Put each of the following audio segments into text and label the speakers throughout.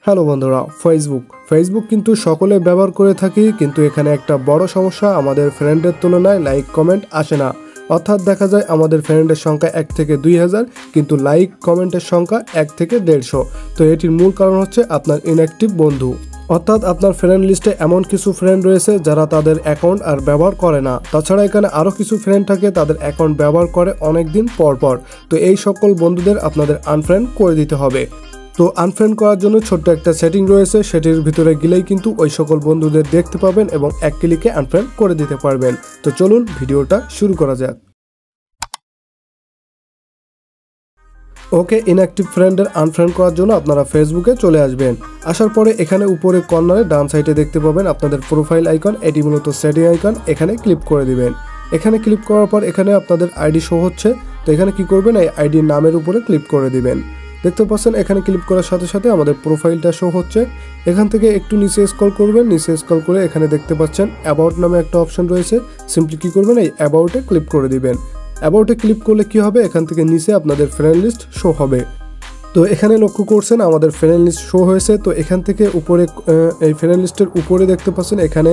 Speaker 1: Hello বন্ধুরা, Facebook কিন্তু সকলে ব্যবহার করে থাকি, কিন্তু এখানে একটা বড় সমস্যা, আমাদের ফ্রেন্ডের তুলনায় লাইক কমেন্ট আসে না। অর্থাৎ দেখা যায় আমাদের ফ্রেন্ডের সংখ্যা 1 থেকে 2000, কিন্তু লাইক কমেন্টের সংখ্যা 1 থেকে 150। তো এটির মূল কারণ হচ্ছে আপনার ইনঅ্যাক্টিভ বন্ধু। অর্থাৎ আপনার ফ্রেন্ড লিস্টে এমন কিছু ফ্রেন্ড রয়েছে যারা তাদের অ্যাকাউন্ট আর ব্যবহার করে না। তাছাড়া এখানে আরও কিছু ফ্রেন্ড থাকে তাদের অ্যাকাউন্ট ব্যবহার করে অনেক দিন পর। তো এই সকল বন্ধুদের আপনাদের আনফ্রেন্ড করে দিতে হবে। তো আনফ্রেন্ড করার জন্য ছোট্ট একটা সেটিং রয়েছে, সেটির ভিতরে গেলেই কিন্তু ওই সকল বন্ধুদের দেখতে পাবেন এবং এক ক্লিকে আনফ্রেন্ড করে দিতে পারবেন। তো চলুন ভিডিওটা শুরু করা যাক। ওকে, ইনঅ্যাক্টিভ ফ্রেন্ডের আনফ্রেন্ড করার জন্য আপনারা ফেসবুকে চলে আসবেন। আসার পরে এখানে উপরে কর্নারে ডান সাইডে দেখতে পাবেন আপনাদের প্রোফাইল আইকন, এটি মূলত সেটিং আইকন। এখানে ক্লিক করে দিবেন। এখানে ক্লিক করার পর এখানে আপনাদের আইডি শো হচ্ছে। তো এখানে কি করবেন, এই আইডির নামের উপরে ক্লিক করে দিবেন। দেখতে পাচ্ছেন এখানে ক্লিক করার সাথে সাথে আমাদের প্রোফাইলটা শো হচ্ছে। এখান থেকে একটু নিচে স্ক্রল করবেন। নিচে স্ক্রল করে এখানে দেখতে পাচ্ছেন অ্যাবাউট নামে একটা অপশন রয়েছে। সিম্পলি কি করবেন, এই অ্যাবাউটে ক্লিক করে দিবেন। অ্যাবাউটে ক্লিক করলে কি হবে, এখান থেকে নিচে আপনাদের ফ্রেন্ড লিস্ট শো হবে। তো এখানে লক্ষ্য করছেন আমাদের ফ্রেন্ড লিস্ট শো হয়েছে। তো এখান থেকে উপরে এই ফ্রেন্ড লিস্টের উপরে দেখতে পাচ্ছেন এখানে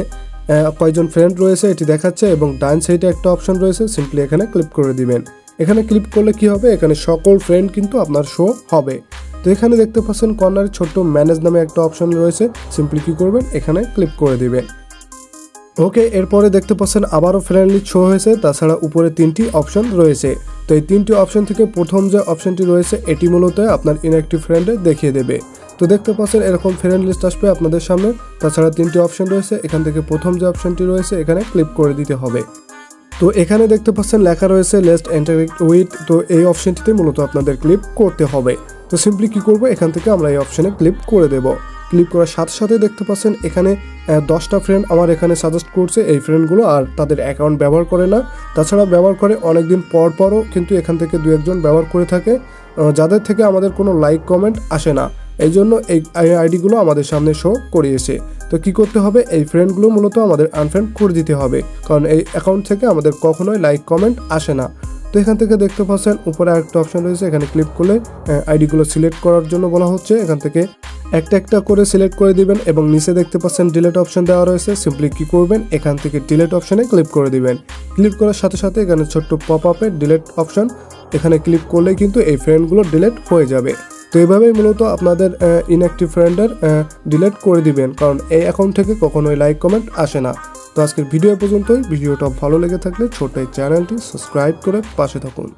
Speaker 1: কয়জন ফ্রেন্ড রয়েছে এটি দেখাচ্ছে, এবং ডান সাইডে একটা অপশন রয়েছে, সিম্পলি এখানে ক্লিক করে দিবেন। এখানে ক্লিক করলে কি হবে, এখানে সকল ফ্রেন্ড কিন্তু আপনার শো হবে। তো এখানে দেখতে পাচ্ছেন কর্নারে ছোট্ট ম্যানেজ নামে একটা অপশন রয়েছে, সিম্পলি কি করবেন, এখানে ক্লিক করে দিবেন। ওকে, এরপরে দেখতে পাচ্ছেন আবারও ফ্রেন্ড লিস্ট শো হয়েছে। তাছাড়া উপরে 3টি অপশন রয়েছে। তো এই 3টি অপশন থেকে প্রথম যে অপশনটি রয়েছে এটি মূলত আপনার ইনঅ্যাক্টিভ ফ্রেন্ডে দেখিয়ে দেবে। তো দেখতে পাচ্ছেন এরকম ফ্রেন্ড লিস্ট আসবে আপনাদের সামনে। তাছাড়া 3টি অপশন রয়েছে, এখান থেকে প্রথম যে অপশনটি রয়েছে এখানে ক্লিক করে দিতে হবে। তো এখানে দেখতে পাচ্ছেন লেখা রয়েছে লেটস ইন্টারেক্ট উইথ। তো এই অপশনটিতে মূলত আপনাদের ক্লিক করতে হবে। তো সিম্পলি কি করব, এখান থেকে আমরা এই অপশনে ক্লিক করে দেব। ক্লিক করার সাথে সাথে দেখতে পাচ্ছেন এখানে 10টা ফ্রেন্ড আমার এখানে সাজেস্ট করছে। এই ফ্রেন্ডগুলো আর তাদের অ্যাকাউন্ট ব্যবহার করে না, তাছাড়া ব্যবহার করে অনেকদিন পরও কিন্তু এখান থেকে 2-1জন ব্যবহার করে থাকে, যাদের থেকে আমাদের কোনো লাইক কমেন্ট আসে না। এই জন্য এই আইডিগুলো আমাদের সামনে শো করিয়েছে। তো কি করতে হবে, এই ফ্রেন্ডগুলো মূলত আমাদের আনফ্রেন্ড করে দিতে হবে, কারণ এই অ্যাকাউন্ট থেকে আমাদের কখনোই লাইক কমেন্ট আসে না। তো এখান থেকে দেখতে পাচ্ছেন উপরে আরেকটা অপশন রয়েছে, এখানে ক্লিক করলে আইডিগুলো সিলেক্ট করার জন্য বলা হচ্ছে। এখান থেকে একটা করে সিলেক্ট করে দিবেন, এবং নিচে দেখতে পাচ্ছেন ডিলিট অপশন দেওয়া রয়েছে। সিম্পলি কি করবেন, এখান থেকে ডিলিট অপশনে ক্লিক করে দিবেন। ক্লিক করার সাথে সাথে এখানে ছোট্ট পপ আপে ডিলিট অপশন, এখানে ক্লিক করলে কিন্তু এই ফ্রেন্ডগুলো ডিলিট হয়ে যাবে। তো এইভাবেই মূলত আপনাদের ইনঅ্যাক্টিভ ফ্রেন্ডের ডিলিট করে দিবেন, কারণ এই অ্যাকাউন্ট থেকে কখনোই লাইক কমেন্ট আসে না। তো আজকের ভিডিও পর্যন্তই। ভিডিওটা ভালো লেগে থাকলে ছোট্ট এই চ্যানেলটি সাবস্ক্রাইব করে পাশে থাকুন।